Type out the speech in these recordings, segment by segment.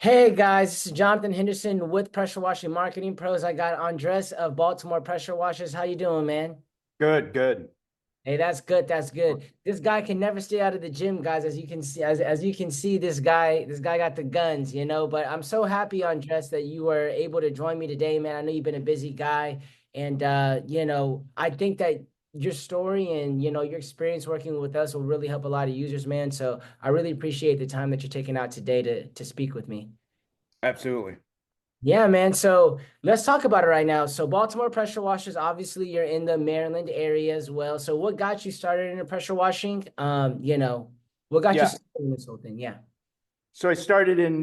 Hey guys, this is Jonathon Henderson with Pressure Washing Marketing Pros. I got Andres of Baltimore Pressure Washers. How you doing, man? Good, good. Hey, that's good. That's good. This guy can never stay out of the gym, guys. As you can see, as you can see, this guy got the guns, you know. But I'm so happy, Andres, that you were able to join me today, man. I know you've been a busy guy, and I think that your story and your experience working with us will really help a lot of users, man. So I really appreciate the time that you're taking out today to speak with me. Absolutely. Yeah, man. So let's talk about it right now. So Baltimore pressure washers, obviously you're in the Maryland area as well. So what got you started in the pressure washing? What got you Yeah. started in this whole thing? Yeah. So I started in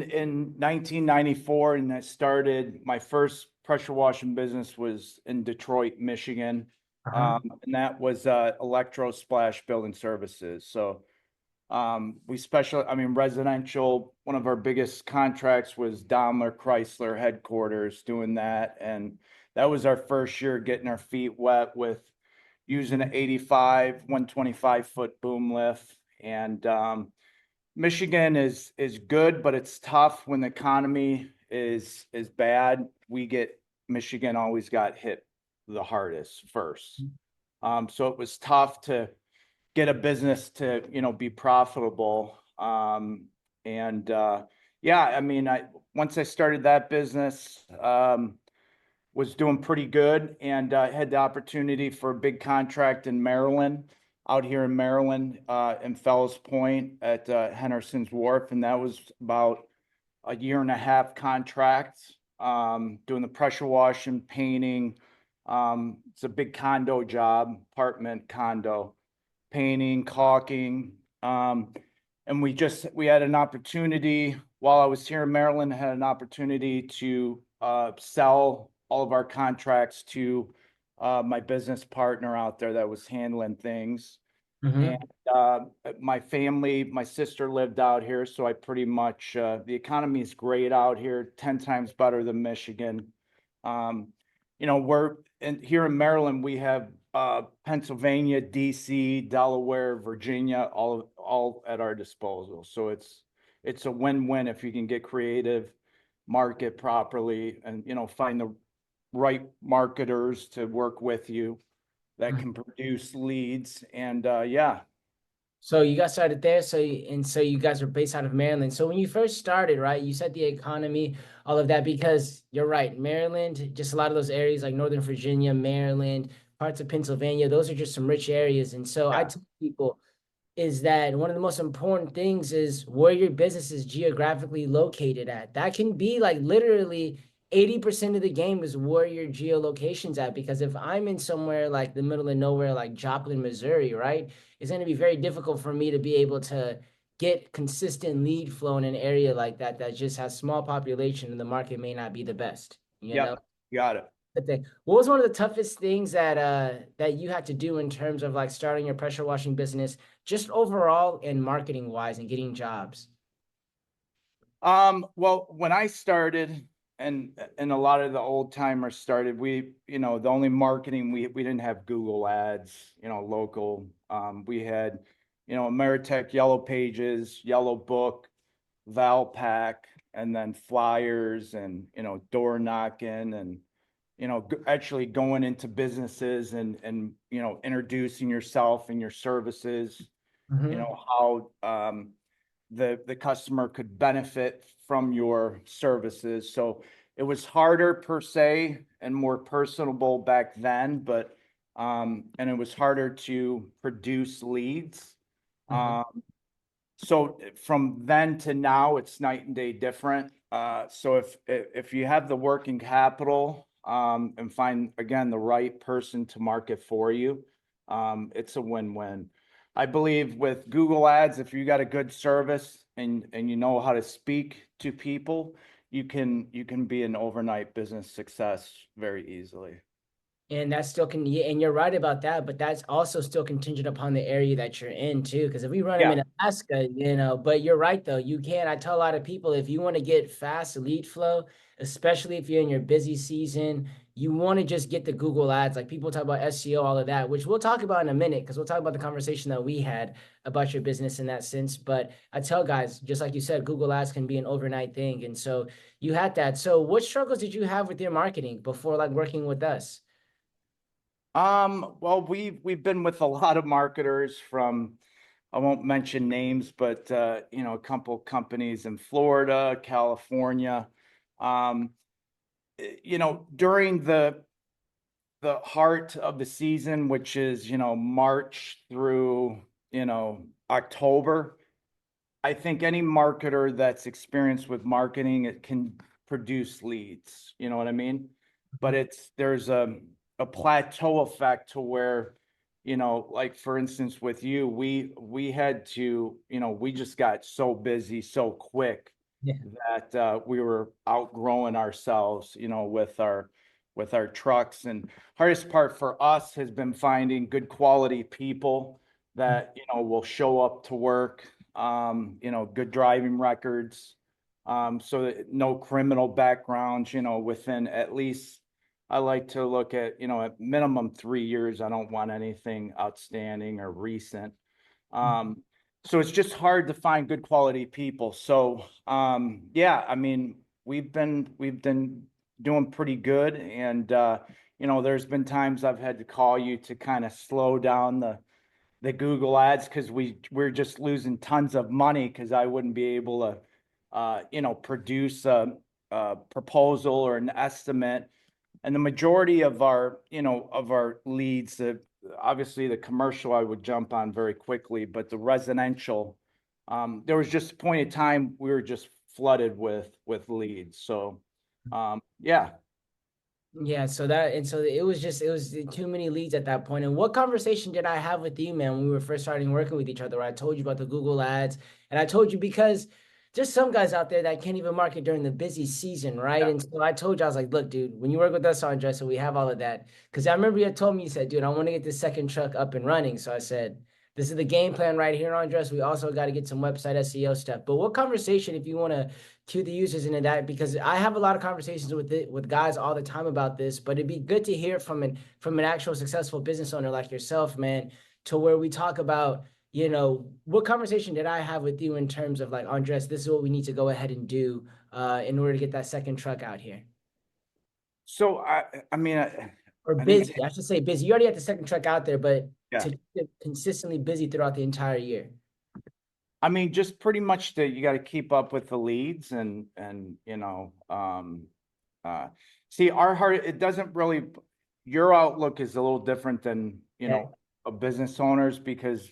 1994, and I started my first pressure washing business was in Detroit, Michigan. Uh-huh. And that was electro splash building services. So I mean, residential, one of our biggest contracts was Daimler Chrysler headquarters doing that. And that was our first year getting our feet wet with using an 85, 125-foot boom lift. And Michigan is good, but it's tough when the economy is bad. Michigan always got hit the hardest first. So it was tough to get a business to, be profitable. And yeah, I mean, I once I started that business, was doing pretty good, and had the opportunity for a big contract in Maryland, out here in Maryland, in Fells Point at Henderson's Wharf, and that was about a year and a half contract, doing the pressure washing, painting. It's a big condo job, apartment condo, painting, caulking. And we had an opportunity while I was here in Maryland, I had an opportunity to sell all of our contracts to my business partner out there that was handling things. And Mm-hmm. uh, my sister lived out here, so I pretty much, the economy is great out here, 10 times better than Michigan. Um, here in Maryland, we have Pennsylvania, DC, Delaware, Virginia, all at our disposal. So it's a win-win if you can get creative, market properly, and find the right marketers to work with you that can produce leads. And yeah. So you got started there. So you guys are based out of Maryland. So when you first started, right, you said the economy, all of that, because you're right, Maryland, just a lot of those areas like Northern Virginia, Maryland, parts of Pennsylvania, those are just some rich areas. And so I Yeah. tell people is that one of the most important things is where your business is geographically located at. That can be like literally 80% of the game is where your geolocation's at. Because if I'm in somewhere like the middle of nowhere, like Joplin, Missouri, right, it's going to be very difficult for me to be able to get consistent lead flow in an area like that that just has small population and the market may not be the best, you know? Yep. Got it. Good thing. What was one of the toughest things that you had to do in terms of like starting your pressure washing business, just overall and marketing wise and getting jobs? Well, when I started, and a lot of the old timers started, the only marketing, we didn't have Google ads, local. We had, Ameritech Yellow Pages, Yellow Book, Valpak, and then flyers and, door knocking and, actually going into businesses and, introducing yourself and your services, Hmm. how, the customer could benefit from your services. So it was harder per se and more personable back then, but and it was harder to produce leads. Hmm. Um, so from then to now, it's night and day different. So if you have the working capital, and find again the right person to market for you, it's a win-win. I believe with Google Ads, if you got a good service and you know how to speak to people, you can be an overnight business success very easily. And that's still yeah, and you're right about that, but that's also still contingent upon the area that you're in too. Because if we run them Yeah. in Alaska, but you're right though, you can. I tell a lot of people if you want to get fast lead flow, especially if you're in your busy season, you want to just get the Google ads. Like people talk about SEO, all of that, which we'll talk about in a minute because we'll talk about the conversation that we had about your business in that sense. But I tell guys, just like you said, Google ads can be an overnight thing. And so you had that. So what struggles did you have with your marketing before like working with us? Well, we've been with a lot of marketers from, I won't mention names, but a couple companies in Florida, California. Um, During the heart of the season, which is, March through, October, I think any marketer that's experienced with marketing, it can produce leads. You know what I mean? But there's a plateau effect to where, like for instance with you, we had to, we just got so busy so quick Yeah. that we were outgrowing ourselves, with our trucks. And hardest part for us has been finding good quality people that, will show up to work, good driving records, so that no criminal backgrounds, within at least, I like to look at, at minimum 3 years. I don't want anything outstanding or recent. Um, so it's just hard to find good quality people. So yeah, I mean, we've been doing pretty good. And there's been times I've had to call you to kind of slow down the Google ads because we're just losing tons of money because I wouldn't be able to produce a proposal or an estimate. And the majority of our leads, obviously the commercial I would jump on very quickly, but the residential, there was just a point in time we were just flooded with leads. So yeah. Yeah, so it was too many leads at that point. And what conversation did I have with you, man, when we were first starting working with each other? I told you about the Google ads, and I told you because there's some guys out there that can't even market during the busy season, right? Yeah. And so I told you, I was like, look, dude, when you work with us, Andres, so we have all of that. Because I remember you had told me, you said, dude, I want to get this second truck up and running. So I said, this is the game plan right here, Andres. We also got to get some website SEO stuff. But what conversation, if you want to the users into that, because I have a lot of conversations with guys all the time about this, but it'd be good to hear from an actual successful business owner like yourself, man, to where we talk about, what conversation did I have with you in terms of like, Andres, this is what we need to go ahead and do in order to get that second truck out here. So I mean, Or I think, busy, I should say busy. You already had the second truck out there, but yeah. to keep it consistently busy throughout the entire year. I mean, just pretty much that you got to keep up with the leads and uh see our heart, it doesn't really, your outlook is a little different than, Okay. a business owners because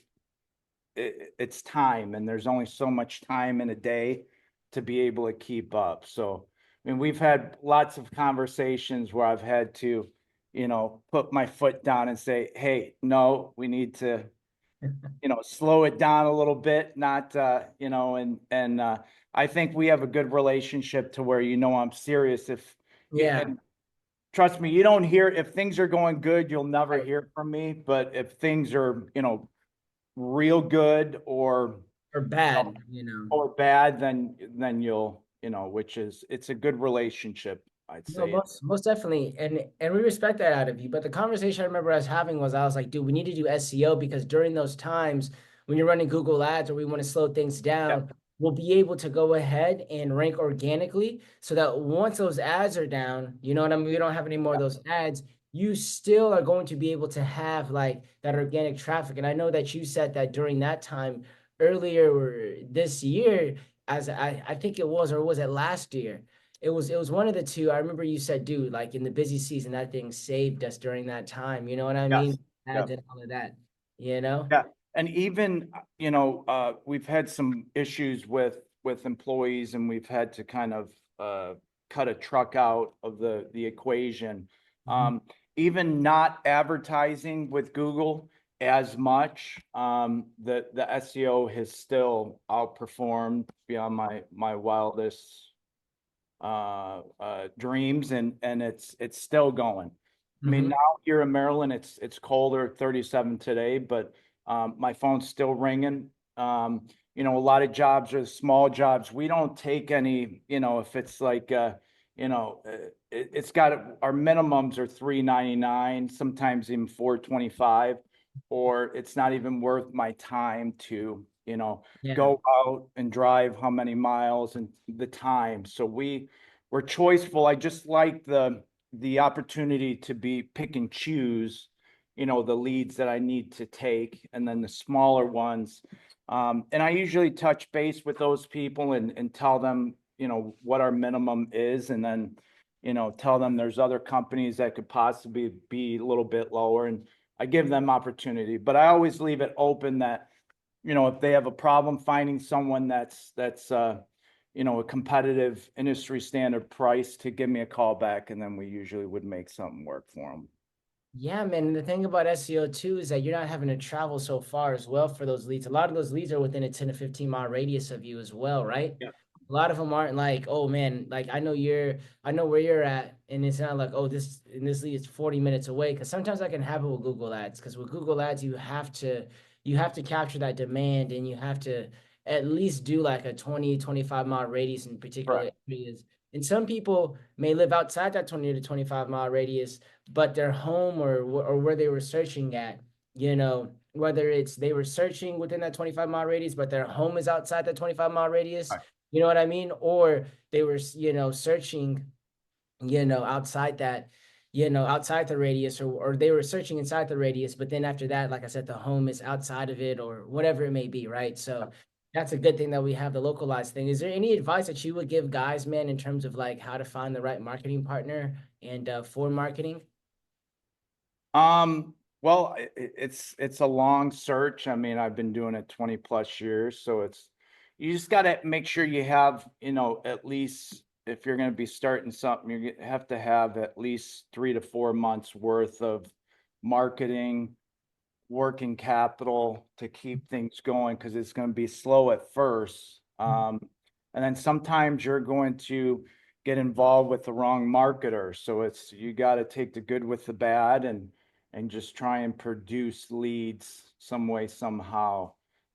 it's time and there's only so much time in a day to be able to keep up. So, I mean, we've had lots of conversations where I've had to, put my foot down and say, hey, no, we need to, slow it down a little bit, not, I think we have a good relationship to where, I'm serious. If you, Yeah. and trust me, you don't hear, if things are going good, you'll never hear from me. But if things are, real good Or you know, bad. or bad, then you'll, which is, it's a good relationship, I'd No, say. most definitely, and we respect that out of you. But the conversation I remember us having was, I was like, dude, we need to do SEO because during those times when you're running Google Ads or we want to slow things Yeah. down, we'll be able to go ahead and rank organically, so that once those ads are down, you know what I mean? We don't have any more of those ads. You still are going to be able to have like that organic traffic. And I know that you said that during that time earlier this year, as I think it was, or was it last year? It was one of the two. I remember you said, dude, like in the busy season, that thing saved us during that time. You know what I Yes. mean? Yeah. Ads and all of that, you know? Yeah. And even, we've had some issues with employees and we've had to kind of cut a truck out of the equation. Mhm. Even not advertising with Google as much, the SEO has still outperformed beyond my wildest dreams, and it's still going. I mean, Mm-hmm. now here in Maryland, it's colder, 37 today, but my phone's still ringing. A lot of jobs are small jobs. We don't take any, if it's like it's got our minimums are 3.99, sometimes even 4.25, or it's not even worth my time to, Yeah. go out and drive how many miles and the time. So we're choiceful. I just like the opportunity to be pick and choose, the leads that I need to take, and then the smaller ones. And I usually touch base with those people and tell them, what our minimum is, and then, tell them there's other companies that could possibly be a little bit lower, and I give them opportunity, but I always leave it open that, if they have a problem finding someone that's a competitive industry standard price, to give me a call back, and then we usually would make something work for them. Yeah, man. And the thing about SEO too is that you're not having to travel so far as well for those leads. A lot of those leads are within a 10 to 15 mile radius of you as well, right? Yeah. A lot of them aren't like, oh man, like I know where you're at, and it's not like, oh, this lead is 40 minutes away. Because sometimes I can have it with Google Ads. Because with Google Ads, you have to capture that demand, and you have to at least do like a 20, 25 mile radius in particular Correct. areas. And some people may live outside that 20 to 25 mile radius, but their home or where they were searching at, whether it's they were searching within that 25 mile radius, but their home is outside that 25 mile radius, Right. you know what I mean? Or they were, searching, outside that, outside the radius, or they were searching inside the radius, but then after that, like I said, the home is outside of it or whatever it may be, right? So that's a good thing that we have the localized thing. Is there any advice that you would give guys, man, in terms of like how to find the right marketing partner and for marketing? Well, it's a long search. I mean, I've been doing it 20 plus years, so you just got to make sure you have, at least, if you're going to be starting something, you have to have at least 3 to 4 months worth of marketing, working capital to keep things going, because it's going to be slow at first. And then sometimes you're going to get involved with the wrong marketer. So you got to take the good with the bad, and just try and produce leads some way, somehow.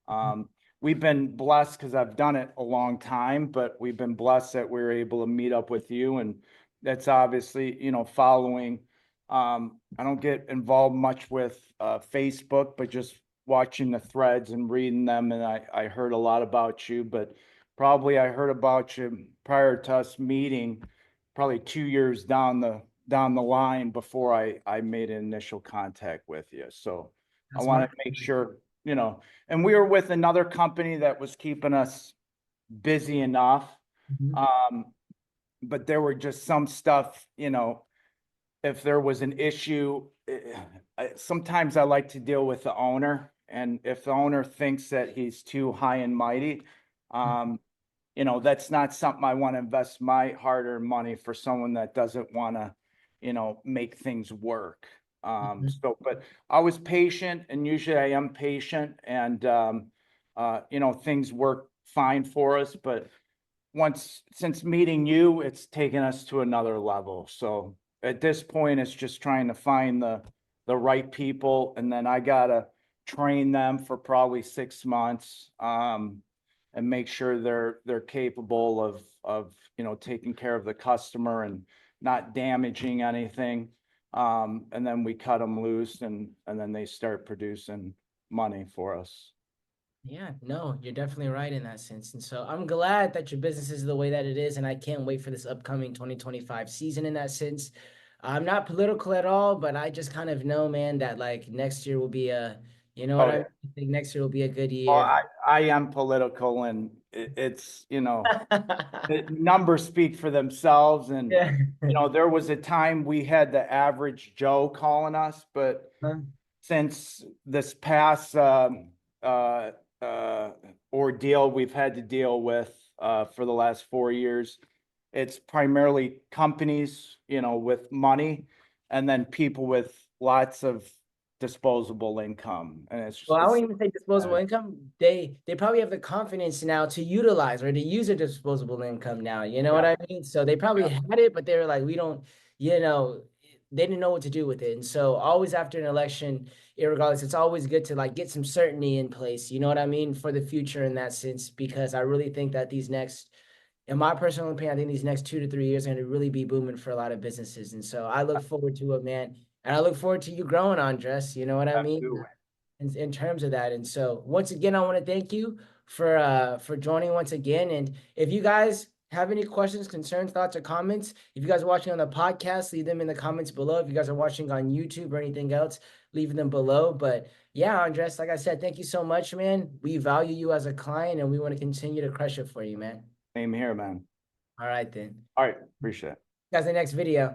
Um, we've been blessed because I've done it a long time, but we've been blessed that we are able to meet up with you. And that's obviously, following. I don't get involved much with Facebook, but just watching the threads and reading them. And I heard a lot about you, but probably I heard about you prior to us meeting, probably 2 years down the line before I made an initial contact with you. So I That's want to wonderful. make sure, and we were with another company that was keeping us busy enough. Mhm. Um, but there were just some stuff, if there was an issue, sometimes I like to deal with the owner. And if the owner thinks that he's too high and mighty, um, that's not something I want to invest my hard-earned money for someone that doesn't want to, make things work. Mhm. But I was patient, and usually I am patient, and things work fine for us. But since meeting you, it's taken us to another level. So at this point, it's just trying to find the right people, and then I gotta train them for probably 6 months, and make sure they're capable of taking care of the customer and not damaging anything. And then we cut them loose, and then they start producing money for us. Yeah, no, you're definitely right in that sense. And so I'm glad that your business is the way that it is. And I can't wait for this upcoming 2025 season in that sense. I'm not political at all, but I just kind of know, man, that like next year will be you know what Oh I yeah. mean? I think next year will be a good Well, year. I am political, and it's, the numbers speak for themselves. And, Yeah. there was a time we had the average Joe calling us, but Huh? since this past uh, uh, ordeal we've had to deal with for the last 4 years, it's primarily companies, with money, and then people with lots of disposable income. And Well, I won't it's even say disposable income. They probably have the confidence now to utilize or to use a disposable income now. You know what yeah, I mean? So they probably yeah, had it, but they were like, we don't, you know, they didn't know what to do with it. And so always after an election, irregardless, it's always good to like get some certainty in place. You know what I mean? For the future in that sense, because I really think that these next, in my personal opinion, I think these next 2 to 3 years are going to really be booming for a lot of businesses. And so I look forward to it, man. And I look forward to you growing, Andres. You know what I mean? Absolutely. In terms of that. And so once again, I want to thank you for joining once again. And if you guys have any questions, concerns, thoughts, or comments, if you guys are watching on the podcast, leave them in the comments below. If you guys are watching on YouTube or anything else, leave them below. But yeah, Andres, like I said, thank you so much, man. We value you as a client and we want to continue to crush it for you, man. Same here, man. All right, then. All right, appreciate it. Guys, the next video.